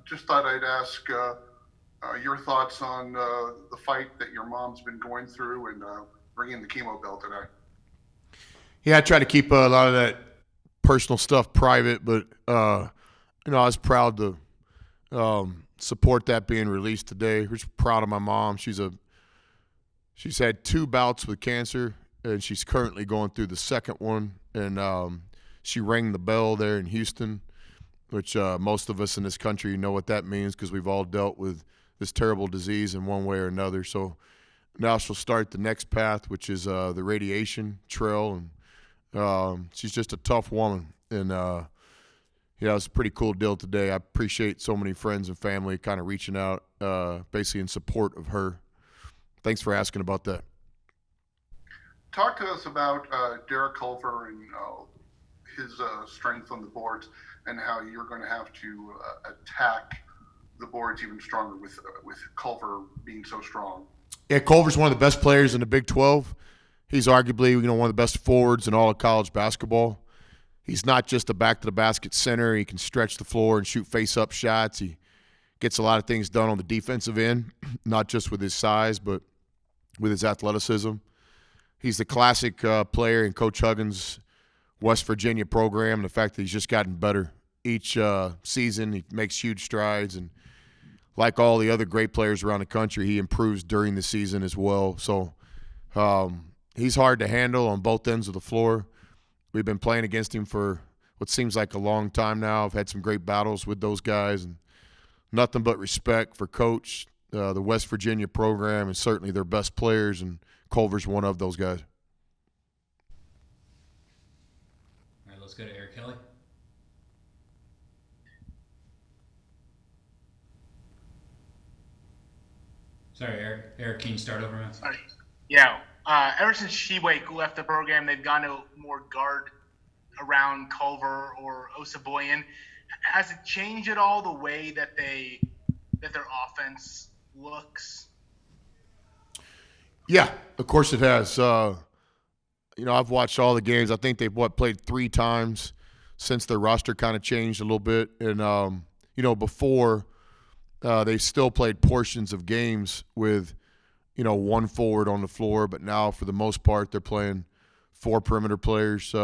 Just thought I'd ask your thoughts on the fight that your mom's been going through and bringing the chemo bill today. Yeah, I try to keep a lot of that personal stuff private, but I was proud to support that being released today. We're just proud of my mom. She's had 2 bouts with cancer, and she's currently going through the second one. And she rang the bell there in Houston, which most of us in this country know what that means because we've all dealt with this terrible disease in one way or another. So now she'll start the next path, which is the radiation trail, and she's just a tough woman, and yeah, it was a pretty cool deal today. I appreciate so many friends and family kind of reaching out, basically in support of her. Thanks for asking about that. Talk to us about Derek Culver and his strength on the boards and how you're going to have to attack the boards even stronger with Culver being so strong. Yeah, Culver's one of the best players in the Big 12. He's arguably one of the best forwards in all of college basketball. He's not just a back-to-the-basket center. He can stretch the floor and shoot face-up shots. He gets a lot of things done on the defensive end, not just with his size, but with his athleticism. He's the classic player in Coach Huggins' West Virginia program, and the fact that he's just gotten better each season. He makes huge strides, and like all the other great players around the country, he improves during the season as well. So he's hard to handle on both ends of the floor. We've been playing against him for what seems like a long time now. I've had some great battles with those guys, and nothing but respect for Coach, the West Virginia program, and certainly their best players, and Culver's one of those guys. All right, let's go to Eric Kelly. Sorry, Eric. Eric, can you start over, man? Sorry. Yeah. Ever since Shewake left the program, they've gone to more guard around Culver or Osaboyan. Has it changed at all the way that their offense looks? Yeah, of course it has. I've watched all the games. I think they've played 3 times since their roster kind of changed a little bit, and before they still played portions of games with one forward on the floor, but now for the most part they're playing 4 perimeter players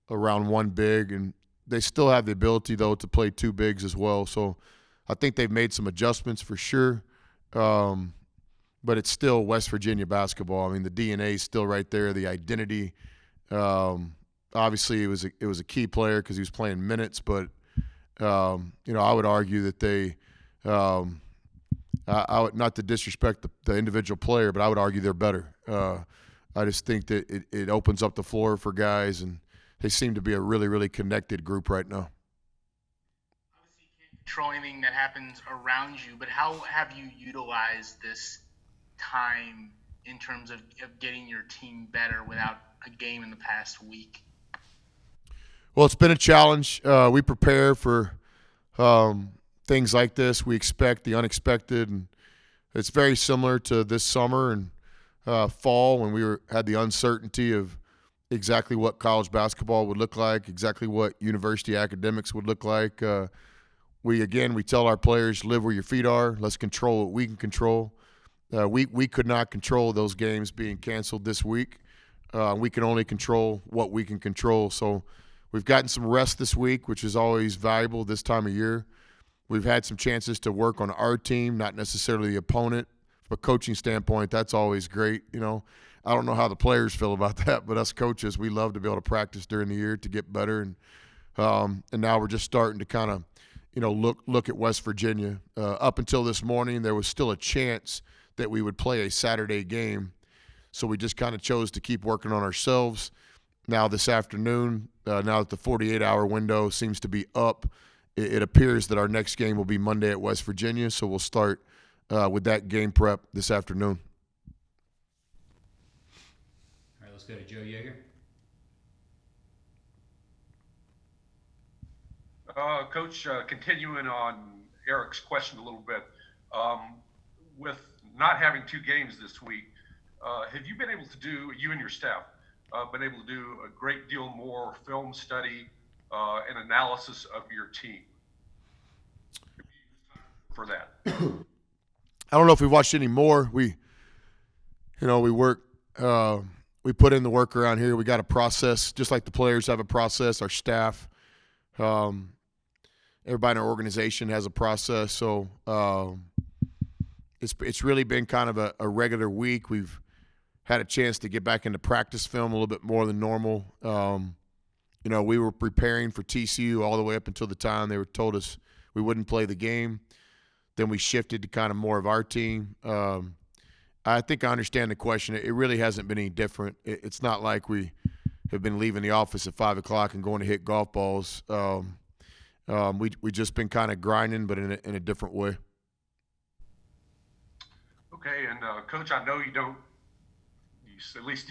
around 1 big, and they still have the ability though to play 2 bigs as well. So I think they've made some adjustments for sure, but it's still West Virginia basketball. I mean, the DNA is still right there, the identity. Obviously, it was a key player because he was playing minutes, but I would argue that they. I would not to disrespect the individual player, but I would argue they're better. I just think that it opens up the floor for guys, and they seem to be a really, really connected group right now. Obviously, you can't control anything that happens around you, but how have you utilized this time in terms of getting your team better without a game in the past week? Well, it's been a challenge. We prepare for things like this. We expect the unexpected, and it's very similar to this summer and fall when we had the uncertainty of exactly what college basketball would look like, exactly what university academics would look like. We tell our players, live where your feet are. Let's control what we can control. We could not control those games being canceled this week. We can only control what we can control. So we've gotten some rest this week, which is always valuable this time of year. We've had some chances to work on our team, not necessarily the opponent. From a coaching standpoint, that's always great. I don't know how the players feel about that, but us coaches, we love to be able to practice during the year to get better. And now we're just starting to kind of, look at West Virginia. Up until this morning, there was still a chance that we would play a Saturday game, so we just kind of chose to keep working on ourselves. Now this afternoon, now that the 48-hour window seems to be up, it appears that our next game will be Monday at West Virginia, so we'll start with that game prep this afternoon. All right, let's go to Joe Yeager. Coach, continuing on Eric's question a little bit, with not having 2 games this week, have you been able to do, you and your staff, been able to do a great deal more film study and analysis of your team? for that? I don't know if we watched any more. We work. We put in the work around here. We got a process, just like the players have a process. Our staff, everybody in our organization has a process. So it's really been kind of a regular week. We've had a chance to get back into practice film a little bit more than normal. We were preparing for TCU all the way up until the time they told us we wouldn't play the game. Then we shifted to kind of more of our team. I think I understand the question. It really hasn't been any different. It's not like we have been leaving the office at 5 o'clock and going to hit golf balls. We just been kind of grinding, but in a different way. Okay, and Coach, I know you don't. At least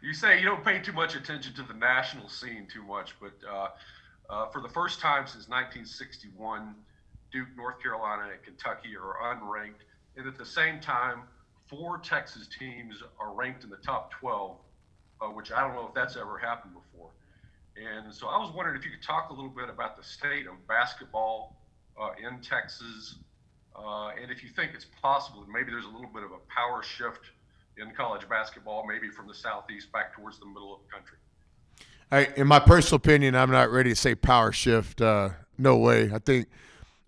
you say you don't pay too much attention to the national scene too much, but for the first time since 1961, Duke, North Carolina, and Kentucky are unranked, and at the same time, 4 Texas teams are ranked in the top 12, which I don't know if that's ever happened before. And so I was wondering if you could talk a little bit about the state of basketball in Texas, and if you think it's possible that maybe there's a little bit of a power shift in college basketball, maybe from the southeast back towards the middle of the country. In my personal opinion, I'm not ready to say power shift. No way. I think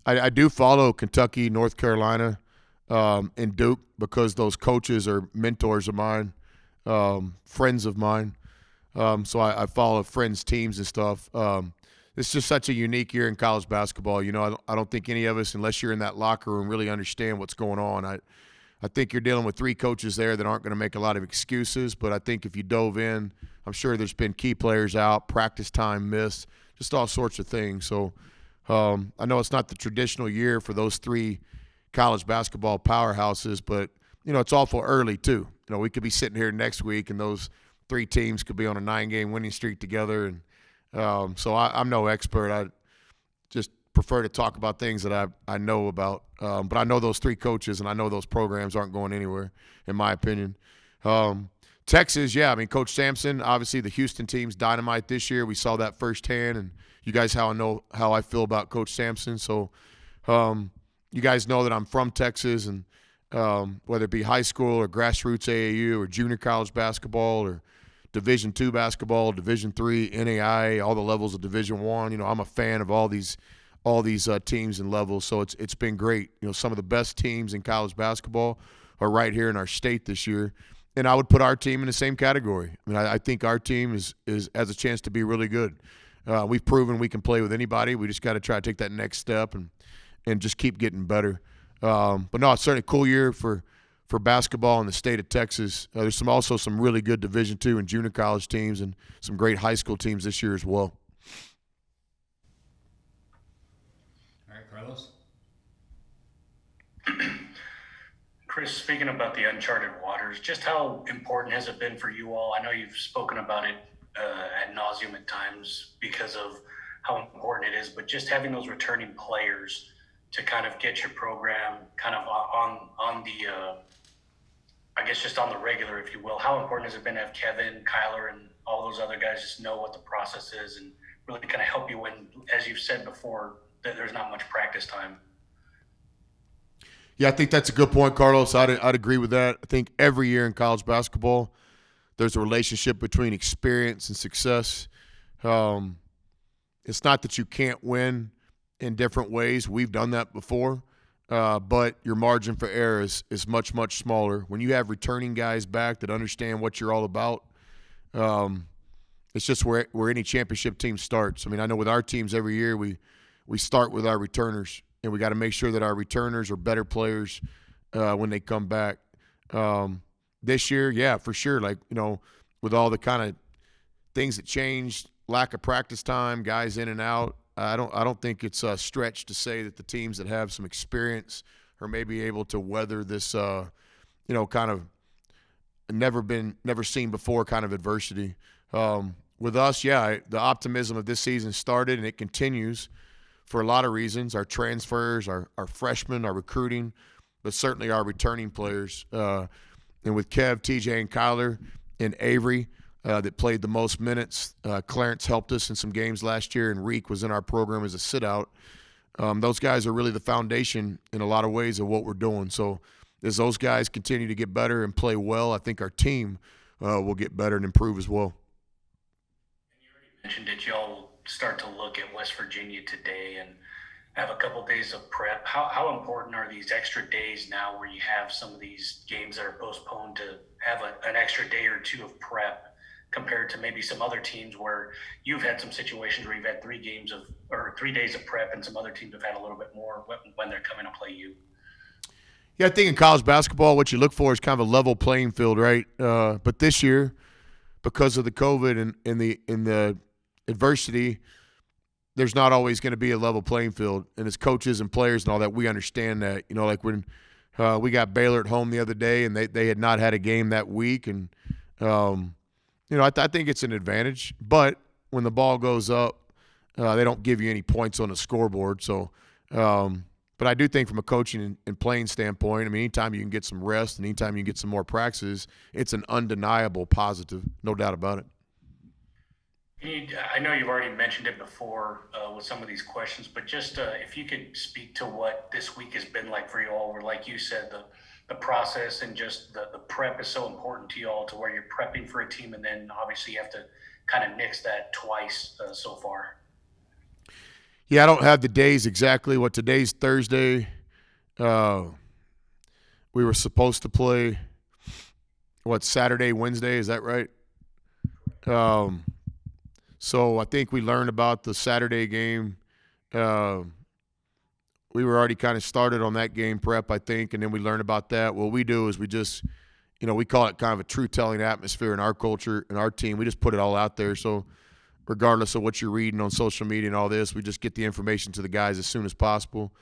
I do follow Kentucky, North Carolina, and Duke because those coaches are mentors of mine, friends of mine. So I follow friends' teams and stuff. It's just such a unique year in college basketball. I don't think any of us, unless you're in that locker room, really understand what's going on. I think you're dealing with 3 coaches there that aren't going to make a lot of excuses, but I think if you dove in, I'm sure there's been key players out, practice time missed, just all sorts of things. So I know it's not the traditional year for those 3 college basketball powerhouses, but, it's awful early too. We could be sitting here next week and those 3 teams could be on a 9-game winning streak together. And so I'm no expert. I just prefer to talk about things that I know about. But I know those 3 coaches and I know those programs aren't going anywhere, in my opinion. Texas, Coach Sampson, obviously the Houston team's dynamite this year. We saw that firsthand, and you guys know how I feel about Coach Sampson. So you guys know that I'm from Texas, and whether it be high school or grassroots AAU or junior college basketball or Division II basketball, Division III, NAIA, all the levels of Division I, I'm a fan of all these teams and levels. So it's been great. Some of the best teams in college basketball are right here in our state this year. And I would put our team in the same category. I think our team has a chance to be really good. We've proven we can play with anybody. We just got to try to take that next step and just keep getting better. But no, it's certainly a cool year for basketball in the state of Texas. There's also some really good Division II and junior college teams and some great high school teams this year as well. All right, Carlos. Chris, speaking about the uncharted waters, just how important has it been for you all? I know you've spoken about it ad nauseum at times because of how important it is, but just having those returning players to kind of get your program kind of on the I guess just on the regular, if you will. How important has it been to have Kevin, Kyler, and all those other guys just know what the process is and really kind of help you when, as you've said before, that there's not much practice time? Yeah, I think that's a good point, Carlos. I'd agree with that. I think every year in college basketball, there's a relationship between experience and success. It's not that you can't win in different ways. We've done that before. But your margin for error is much, much smaller. When you have returning guys back that understand what you're all about, it's just where any championship team starts. I know with our teams every year, we start with our returners, and we got to make sure that our returners are better players when they come back. This year, yeah, for sure. With all the kind of things that changed, lack of practice time, guys in and out, I don't think it's a stretch to say that the teams that have some experience are maybe able to weather this, kind of never seen before kind of adversity. With us, the optimism of this season started and it continues for a lot of reasons. Our transfers, our freshmen, our recruiting, but certainly our returning players. And with Kev, TJ, and Kyler and Avery, that played the most minutes. Clarence helped us in some games last year, and Reek was in our program as a sit-out. those guys are really the foundation in a lot of ways of what we're doing. So as those guys continue to get better and play well, I think our team will get better and improve as well. You already mentioned that y'all will start to look at West Virginia today and have a couple days of prep. How important are these extra days now where you have some of these games that are postponed to have an extra day or two of prep compared to maybe some other teams where you've had some situations where you've had 3 days of prep and some other teams have had a little bit more when they're coming to play you? Yeah, I think in college basketball, what you look for is kind of a level playing field, right? But this year, because of the COVID and the adversity, there's not always going to be a level playing field. And as coaches and players and all that, we understand that. You know, like when we got Baylor at home the other day and they had not had a game that week. And, you know, I think it's an advantage. But when the ball goes up, they don't give you any points on the scoreboard. So, but I do think from a coaching and playing standpoint, I mean, anytime you can get some rest and anytime you can get some more practices, it's an undeniable positive, no doubt about it. I know you've already mentioned it before with some of these questions, but just if you could speak to what this week has been like for you all, where like you said, the process and just the prep is so important to you all to where you're prepping for a team and then obviously you have to kind of nix that twice so far. Yeah, I don't have the days exactly. What today's Thursday. We were supposed to play, Saturday, Wednesday, is that right? So I think we learned about the Saturday game. We were already kind of started on that game prep, I think, and then we learned about that. What we do is we just, you know, we call it kind of a truth-telling atmosphere in our culture and our team. We just put it all out there. So regardless of what you're reading on social media and all this, we just get the information to the guys as soon as possible.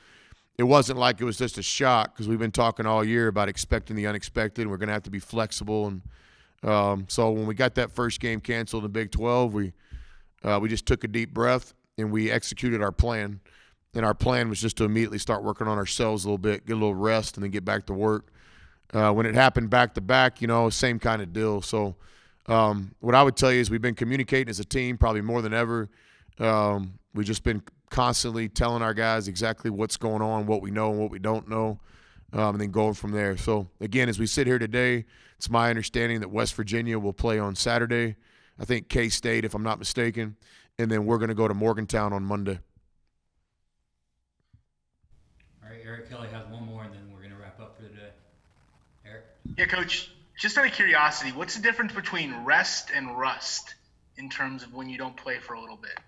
It wasn't like it was just a shock because we've been talking all year about expecting the unexpected, and we're going to have to be flexible. And so when we got that first game canceled in Big 12, we just took a deep breath and we executed our plan. And our plan was just to immediately start working on ourselves a little bit, get a little rest, and then get back to work. When it happened back-to-back, you know, same kind of deal. So what I would tell you is we've been communicating as a team probably more than ever. We've just been constantly telling our guys exactly what's going on, what we know and what we don't know, and then going from there. So, again, as we sit here today, it's my understanding that West Virginia will play on Saturday. I think K-State, if I'm not mistaken, and then we're going to go to Morgantown on Monday. All right, Eric Kelly has one more, and then we're going to wrap up for the day. Eric? Yeah, Coach, just out of curiosity, what's the difference between rest and rust in terms of when you don't play for a little bit?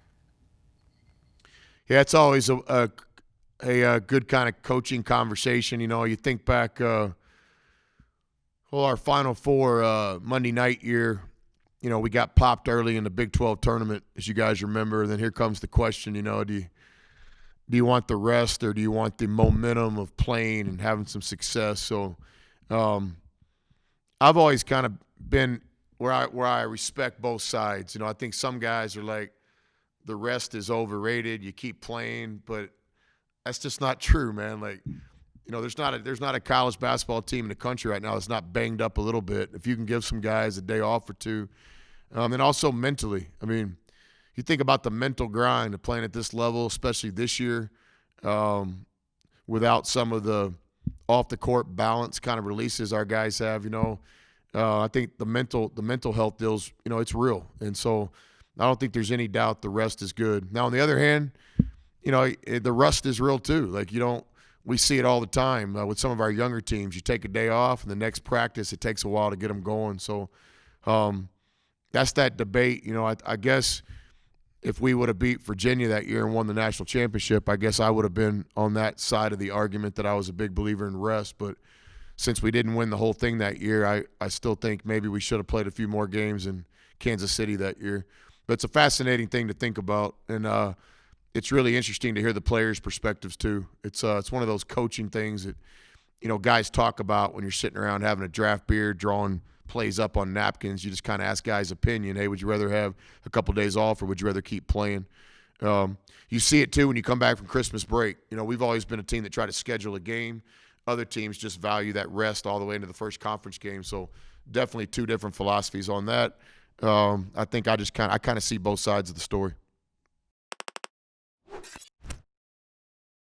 Yeah, it's always a good kind of coaching conversation. You know, you think back, our Final Four Monday night year, you know, we got popped early in the Big 12 tournament, as you guys remember. And then here comes the question, you know, do you want the rest or do you want the momentum of playing and having some success? So I've always kind of been where I respect both sides. You know, I think some guys are like, the rest is overrated, you keep playing, but that's just not true, man. Like, you know, there's not a college basketball team in the country right now that's not banged up a little bit. If you can give some guys a day off or two, and also mentally. I mean, you think about the mental grind of playing at this level, especially this year, without some of the off-the-court balance kind of releases our guys have. You know, I think the mental health deals, you know, it's real, and so I don't think there's any doubt the rest is good. Now, on the other hand, you know, the rust is real too. Like, we see it all the time with some of our younger teams. You take a day off, and the next practice, it takes a while to get them going. So that's that debate. You know, I guess if we would have beat Virginia that year and won the national championship, I guess I would have been on that side of the argument that I was a big believer in rest. But since we didn't win the whole thing that year, I still think maybe we should have played a few more games in Kansas City that year. But it's a fascinating thing to think about, and it's really interesting to hear the players' perspectives too. It's one of those coaching things that, you know, guys talk about when you're sitting around having a draft beer, drawing plays up on napkins. You just kind of ask guys' opinion. Hey, would you rather have a couple days off or would you rather keep playing? You see it too when you come back from Christmas break. You know, we've always been a team that try to schedule a game. Other teams just value that rest all the way into the first conference game. So definitely two different philosophies on that. I think I kind of see both sides of the story.